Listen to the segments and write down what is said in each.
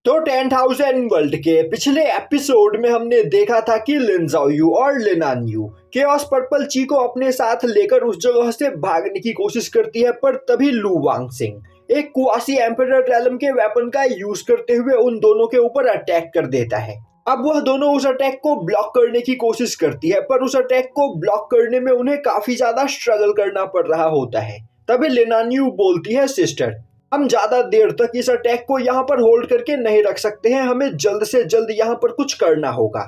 तो 10,000 वर्ल्ड के पिछले एपिसोड में हमने देखा था कि लिन ज़ाओयू और लिन आनयू केओस पर्पल ची को अपने साथ लेकर उस जगह से भागने की कोशिश करती है, पर तभी लू वांगसिंग एक कुआसी एम्परर रैलम के वेपन का यूज करते हुए उन दोनों के ऊपर अटैक कर देता है। अब वह दोनों उस अटैक को ब्लॉक करने की कोशिश करती है, पर उस अटैक को ब्लॉक करने में उन्हें काफी ज्यादा स्ट्रगल करना पड़ रहा होता है। तभी लिन आनयू बोलती है, सिस्टर हम ज्यादा देर तक इस अटैक को यहाँ पर होल्ड करके नहीं रख सकते हैं, हमें जल्द से जल्द यहाँ पर कुछ करना होगा।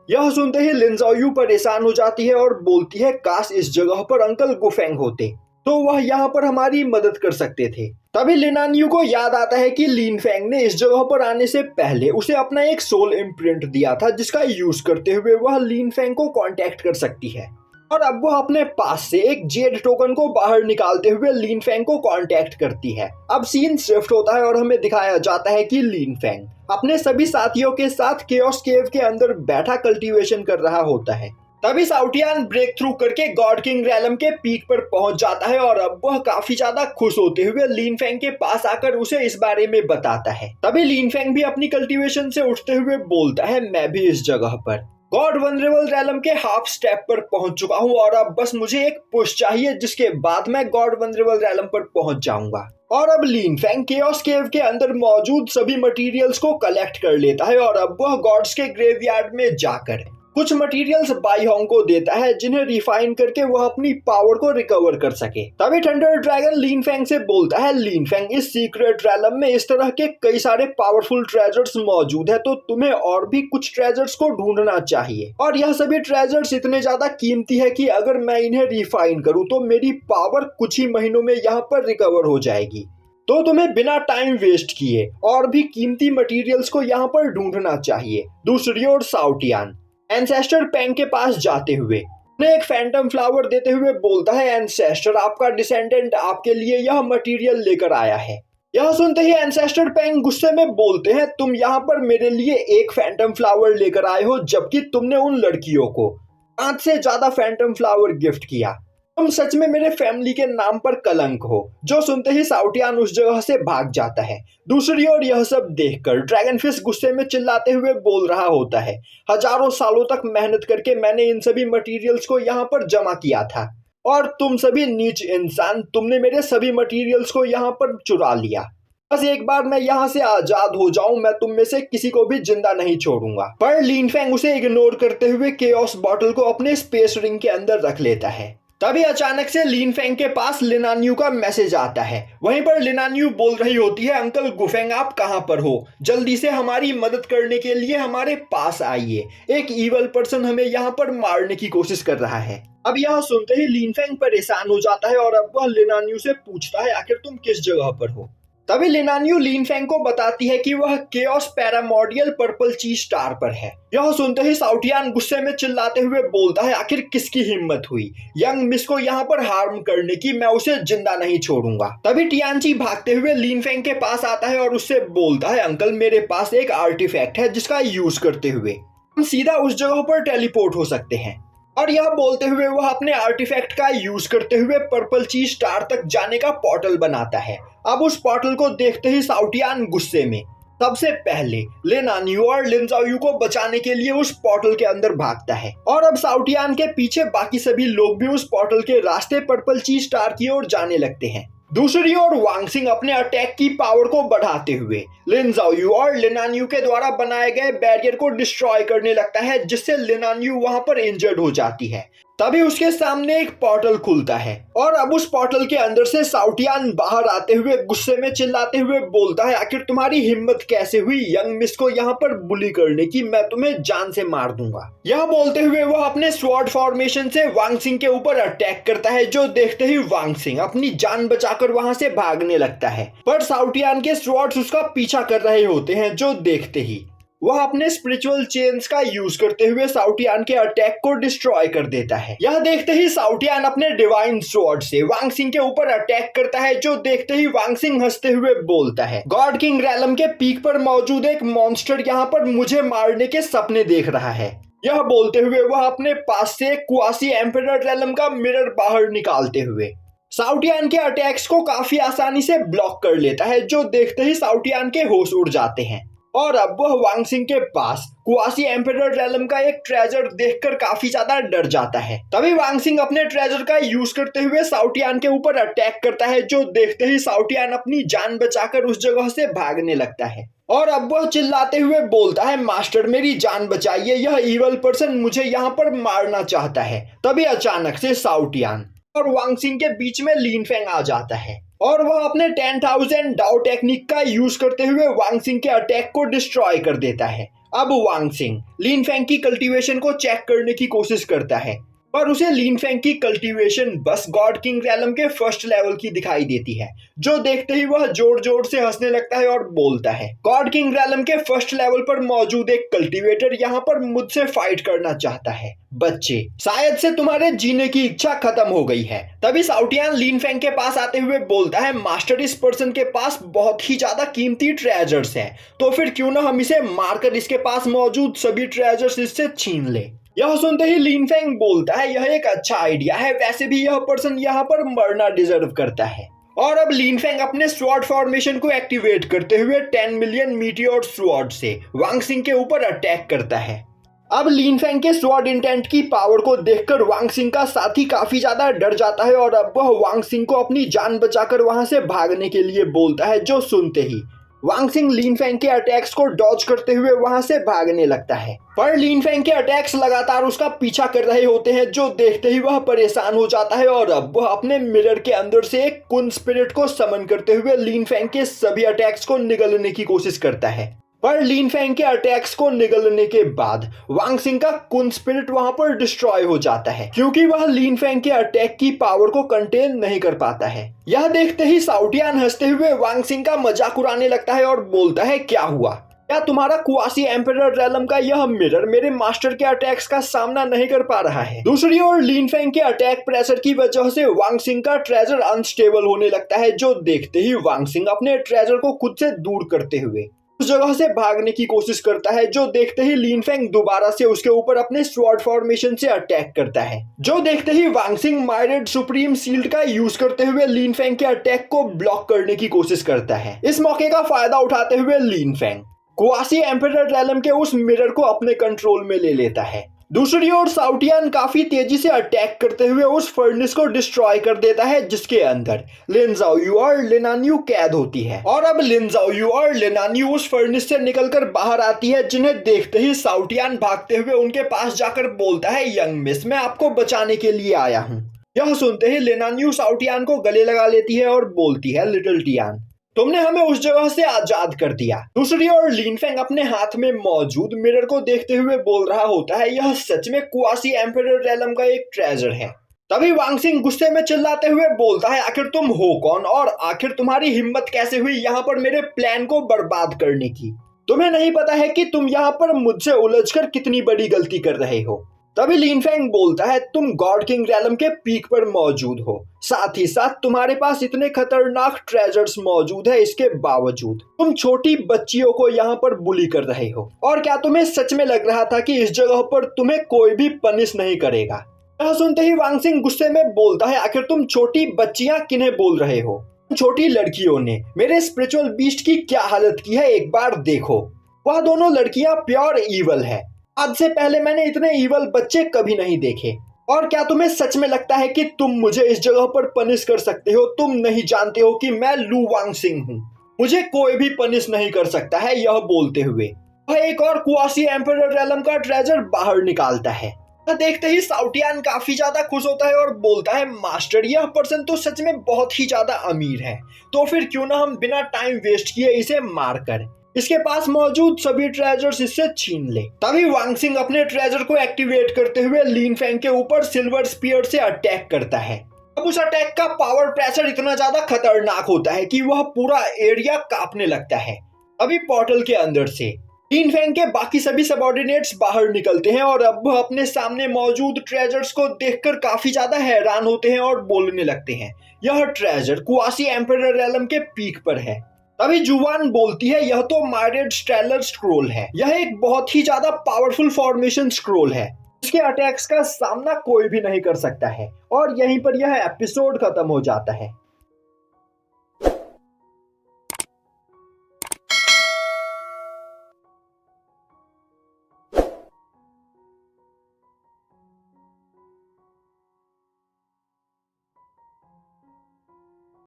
यह सुनते ही लिन ज़ाओयू परेशान हो जाती है और बोलती है, काश इस जगह पर अंकल गुफेंग होते तो वह यहाँ पर हमारी मदद कर सकते थे। तभी लिन आनयू को याद आता है कि लिन फेंग ने इस जगह पर आने से पहले उसे अपना एक सोल इम्प्रिंट दिया था, जिसका यूज करते हुए वह लिन फेंग को कांटेक्ट कर सकती है। और अब वह अपने पास से एक जेड टोकन को बाहर निकालते हुए लिन फेंग को कांटेक्ट करती है। अब सीन शिफ्ट होता है और हमें दिखाया जाता है कि लिन फेंग अपने सभी साथियों के साथ केओस केव के अंदर बैठा कल्टीवेशन कर रहा होता है। तभी साउटियान ब्रेक थ्रू करके गॉड किंग रैलम के पीक पर पहुंच जाता है और अब वह काफी ज्यादा खुश होते हुए लिन फेंग के पास आकर उसे इस बारे में बताता है। तभी लिन फेंग भी अपनी कल्टीवेशन से उठते हुए बोलता है, मैं भी इस जगह पर गॉड वनरेबल रैलम के हाफ स्टेप पर पहुंच चुका हूं और अब बस मुझे एक पुश चाहिए, जिसके बाद मैं गॉड वनरेबल रैलम पर पहुंच जाऊंगा। और अब लिन फेंग केओस केव के अंदर मौजूद सभी मटेरियल्स को कलेक्ट कर लेता है और अब वह गॉड्स के ग्रेवयार्ड में जाकर कुछ मटेरियल्स बाई होंग को देता है, जिन्हें रिफाइन करके वह अपनी पावर को रिकवर कर सके। तभी थंडर ड्रैगन लिन फेंग से बोलता है, लिन फेंग इस सीक्रेट रैलम में इस तरह के कई सारे पावरफुल ट्रेजर्स मौजूद है, तो तुम्हें और भी कुछ ट्रेजर्स को ढूंढना चाहिए। और यह सभी ट्रेजर्स इतने ज्यादा कीमती है कि अगर मैं इन्हें रिफाइन करूँ तो मेरी पावर कुछ ही महीनों में यहाँ पर रिकवर हो जाएगी। तो तुम्हें बिना टाइम वेस्ट किए और भी कीमती मटेरियल्स को यहाँ पर ढूंढना चाहिए। दूसरी ओर साउटियान एंसेस्टर पेंग के पास जाते हुए उन्हें एक फैंटम फ्लावर देते हुए बोलता है, एंसेस्टर आपका डिसेंडेंट आपके लिए यह मटेरियल लेकर आया है। यह सुनते ही एंसेस्टर पेंग गुस्से में बोलते हैं, तुम यहाँ पर मेरे लिए एक फैंटम फ्लावर लेकर आए हो, जबकि तुमने उन लड़कियों को 5 से ज्यादा फैंटम फ्लावर गिफ्ट किया। तुम सच में मेरे फैमिली के नाम पर कलंक हो। जो सुनते ही साउटियान उस जगह से भाग जाता है। दूसरी ओर यह सब देखकर ड्रैगनफिश गुस्से में चिल्लाते हुए बोल रहा होता है, हजारों सालों तक मेहनत करके मैंने इन सभी मटेरियल्स को यहाँ पर जमा किया था और तुम सभी नीच इंसान, तुमने मेरे सभी मटेरियल्स को यहाँ पर चुरा लिया। बस एक बार मैं यहाँ से आजाद हो जाऊं, मैं तुम में से किसी को भी जिंदा नहीं छोड़ूंगा। पर लिन फेंग उसे इग्नोर करते हुए केओस बॉटल को अपने स्पेस रिंग के अंदर रख लेता है। तभी अचानक से लिन फेंग के पास लिन आनयू का मैसेज आता है। वहीं पर लिन आनयू बोल रही होती है, अंकल गुफेंग आप कहां पर हो, जल्दी से हमारी मदद करने के लिए हमारे पास आइए, एक इवल पर्सन हमें यहाँ पर मारने की कोशिश कर रहा है। अब यह सुनते ही लिन फेंग परेशान हो जाता है और अब वह लिन आनयू से पूछता है, आखिर तुम किस जगह पर हो। तभी लिन आनयू लिन फेंग को बताती है कि वह केओस पैरामॉर्डियल पर्पल ची स्टार पर है। यह सुनते ही साउटियान गुस्से में चिल्लाते हुए बोलता है, आखिर किसकी हिम्मत हुई यंग मिस को यहाँ पर हार्म करने की, मैं उसे जिंदा नहीं छोड़ूंगा। तभी टियानची भागते हुए लिन फेंग के पास आता है और उससे बोलता है, अंकल मेरे पास एक आर्टिफैक्ट है जिसका यूज करते हुए हम सीधा उस जगह पर टेलीपोर्ट हो सकते हैं। और यह बोलते हुए वह अपने आर्टिफैक्ट का यूज करते हुए पर्पल ची स्टार तक जाने का पोर्टल बनाता है। अब उस पोर्टल को देखते ही साउटियान गुस्से में सबसे पहले लिन आनयू और लिन ज़ाओयू को बचाने के लिए उस पोर्टल के अंदर भागता है और अब साउटियान के पीछे बाकी सभी लोग भी उस पोर्टल के रास्ते पर्पल ची स्टार की ओर जाने लगते हैं। दूसरी ओर वांगसिंग अपने अटैक की पावर को बढ़ाते हुए लिन ज़ाओयू और लिन आनयू के द्वारा बनाए गए बैरियर को डिस्ट्रॉय करने लगता है, जिससे लिन आनयू वहां पर इंजर्ड हो जाती है। तभी उसके सामने एक पोर्टल खुलता है और अब उस पोर्टल के अंदर से साउटियान बाहर आते हुए गुस्से में चिल्लाते हुए बोलता है, आखिर तुम्हारी हिम्मत कैसे हुई यंग मिस को यहाँ पर बुली करने की, मैं तुम्हें जान से मार दूंगा। यह बोलते हुए वह अपने स्वॉर्ड फॉर्मेशन से वांगसिंग के ऊपर अटैक करता है, जो देखते ही वांगसिंग अपनी जान बचाकर वहां से भागने लगता है, पर साउटियान के स्वॉर्ड्स उसका पीछा कर रहे होते हैं, जो देखते ही वह अपने स्पिरिचुअल चेन्स का यूज करते हुए साउटियान के अटैक को डिस्ट्रॉय कर देता है। यह देखते ही साउटियान अपने डिवाइन स्वॉर्ड से वांगसिंग के ऊपर अटैक करता है, जो देखते ही वांगसिंग हंसते हुए बोलता है, गॉड किंग रैलम के पीक पर मौजूद एक मॉन्स्टर यहाँ पर मुझे मारने के सपने देख रहा है। यह बोलते हुए वह अपने पास से कुआसी एम्परर रैलम का मिरर बाहर निकालते हुए साउटियान के अटैक्स को काफी आसानी से ब्लॉक कर लेता है, जो देखते ही साउटियान के होश उड़ जाते हैं और अब वह वांग सिंह के पास कुआसी एम्परर रेलम का एक ट्रेजर देखकर काफी ज्यादा डर जाता है। तभी वांग सिंह अपने ट्रेजर का यूज करते हुए साउटियान के ऊपर अटैक करता है, जो देखते ही साउटियान अपनी जान बचाकर उस जगह से भागने लगता है। और अब वह चिल्लाते हुए बोलता है, मास्टर मेरी जान बचाइए, यह ईवल पर्सन मुझे यहाँ पर मारना चाहता है। तभी अचानक से साउटियान और वांग सिंह के बीच में लिन फेंग आ जाता है और वह अपने 10,000 डाउ टेक्निक का यूज करते हुए वांग सिंह के अटैक को डिस्ट्रॉय कर देता है। अब वांग सिंह लिन फेंग की कल्टीवेशन को चेक करने की कोशिश करता है, पर उसे लिन फेंग की कल्टीवेशन बस गॉड किंग रेलम के फर्स्ट लेवल की दिखाई देती है, जो देखते ही वह जोर जोर से हंसने लगता है और बोलता है, गॉड किंग रेलम के फर्स्ट लेवल पर मौजूद एक कल्टीवेटर यहाँ पर मुझसे फाइट करना चाहता है। बच्चे, शायद से तुम्हारे जीने की इच्छा खत्म हो गई है। तभी साउटियान लिन फेंग के पास आते हुए बोलता है, मास्टर इस पर्सन के पास बहुत ही ज्यादा कीमती ट्रेजर्स हैं, तो फिर क्यों ना हम इसे मारकर इसके पास मौजूद सभी ट्रेजर्स इससे छीन ले। यह सुनते ही लिन फेंग बोलता है, यह एक अच्छा आइडिया है, वैसे भी यह पर्सन यहाँ पर मरना डिजर्व करता है। और अब लिन फेंग अपने स्वॉर्ड फॉर्मेशन को एक्टिवेट करते हुए 10 मिलियन मीटियोर स्वॉर्ड से वांग सिंह के ऊपर अटैक करता है। अब लिन फेंग के स्वॉर्ड इंटेंट की पावर को देखकर वांग सिंह का साथी काफी ज्यादा डर जाता है और अब वह वांग सिंह को अपनी जान बचाकर वहां से भागने के लिए बोलता है, जो सुनते ही वांग सिंह लिन फेंग के अटैक्स को डॉज करते हुए वहां से भागने लगता है। पर लिन फेंग के अटैक्स लगातार उसका पीछा कर रहे होते हैं, जो देखते ही वह परेशान हो जाता है और अब वह अपने मिरर के अंदर से एक कुन स्पिरिट को समन करते हुए लिन फेंग के सभी अटैक्स को निगलने की कोशिश करता है। पर लिन फेंग के अटैक्स को निगलने के बाद वांग सिंह का कुन स्पिरिट वहां पर डिस्ट्रॉय हो जाता है, क्योंकि वह लिन फेंग के अटैक की पावर को कंटेन नहीं कर पाता है। यह देखते ही साउटियान हंसते हुए वांग सिंह का मजाक उड़ाने लगता है और बोलता है, क्या हुआ, क्या तुम्हारा कुआसी एम्परर रेलम का यह मिरर मेरे मास्टर के अटैक्स का सामना नहीं कर पा रहा है। दूसरी ओर लिन फेंग के अटैक प्रेशर की वजह से वांग सिंह का ट्रेजर अनस्टेबल होने लगता है, जो देखते ही वांग सिंह अपने ट्रेजर को खुद से दूर करते हुए उस जगह से भागने की कोशिश करता है, जो देखते ही लिन फेंग दोबारा से उसके ऊपर अपने स्वॉर्ड फॉर्मेशन से अटैक करता है, जो देखते ही वांग सिंह माइरेड सुप्रीम सील्ड का यूज करते हुए लिन फेंग के अटैक को ब्लॉक करने की कोशिश करता है। इस मौके का फायदा उठाते हुए लिन फेंग कुआसी एम्परर रेलम के उस मिरर को अपने कंट्रोल में ले लेता है। दूसरी ओर साउटियान काफी तेजी से अटैक करते हुए उस फर्नेस को डिस्ट्रॉय कर देता है, जिसके अंदर लिन ज़ाओयू और लिनान्यू कैद होती है। और अब लिन ज़ाओयू और लिनान्यू उस फर्नेस से निकलकर बाहर आती है, जिन्हें देखते ही साउटियान भागते हुए उनके पास जाकर बोलता है, यंग मिस, मैं आपको बचाने के लिए आया हूँ। यह सुनते ही लिनान्यू साउटियान को गले लगा लेती है और बोलती है, लिटिल टियान, तुमने हमें उस जगह से आजाद कर दिया। दूसरी ओर लिन फेंग अपने हाथ में मौजूद मिरर को देखते हुए बोल रहा होता है, यह सच में कुआसी एम्परर रेलम का एक ट्रेजर है। तभी वांग सिंह गुस्से में चिल्लाते हुए बोलता है, आखिर तुम हो कौन और आखिर तुम्हारी हिम्मत कैसे हुई यहाँ पर मेरे प्लान को बर्बाद करने की। तुम्हें नहीं पता है कि तुम यहाँ पर मुझसे उलझकर कितनी बड़ी गलती कर रहे हो। तभी लिन फेंग बोलता है, तुम गॉड किंग रेलम के पीक पर मौजूद हो, साथ ही साथ तुम्हारे पास इतने खतरनाक ट्रेजर्स मौजूद है, इसके बावजूद तुम छोटी बच्चियों को यहाँ पर बुली कर रहे हो। और क्या तुम्हें सच में लग रहा था कि इस जगह पर तुम्हें कोई भी पनिश नहीं करेगा। यह सुनते ही वांग सिंह गुस्से में बोलता है, आखिर तुम छोटी बच्चियां किन्हें बोल रहे हो। छोटी लड़कियों ने मेरे स्पिरिचुअल बीस्ट की क्या हालत की है, एक बार देखो। वह दोनों लड़कियां प्योर ईवल है। आज से पहले मैंने इतने ईवल बच्चे कभी नहीं देखे। और क्या तुम्हें सच में लगता है कि तुम मुझे इस जगह पर पनिश कर सकते हो। तुम नहीं जानते हो कि मैं लू वांग सिंह हूँ, मुझे कोई भी पनिश नहीं कर सकता है। यह बोलते हुए वह एक और कुआसी एम्परर रेलम का ट्रेजर बाहर निकालता है। देखते ही साउटियान काफी ज्यादा खुश होता है और बोलता है, मास्टर यह पर्सन तो सच में बहुत ही ज्यादा अमीर है, तो फिर क्यों ना हम बिना टाइम वेस्ट किए इसे मारकर इसके पास मौजूद सभी ट्रेजर्स इससे छीन ले। तभी वांग सिंह अपने ट्रेजर को एक्टिवेट करते हुए लिन फेंग के ऊपर सिल्वर स्पीयर से अटैक करता है। अब उस अटैक का पावर प्रेशर इतना ज्यादा खतरनाक होता है कि वह पूरा एरिया कांपने लगता है। अभी पोर्टल के अंदर से लिन फेंग के बाकी सभी सबऑर्डिनेट्स बाहर निकलते हैं और अब वह अपने सामने मौजूद ट्रेजर्स को देखकर काफी ज्यादा हैरान होते हैं और बोलने लगते हैं, यह ट्रेजर कुआसी एम्परर रेलम के पीक पर है। तभी जुवान बोलती है, यह तो माइरेड स्टेलर स्क्रोल है। यह एक बहुत ही ज्यादा पावरफुल फॉर्मेशन स्क्रोल है, इसके अटैक्स का सामना कोई भी नहीं कर सकता है। और यहीं पर यह एपिसोड खत्म हो जाता है।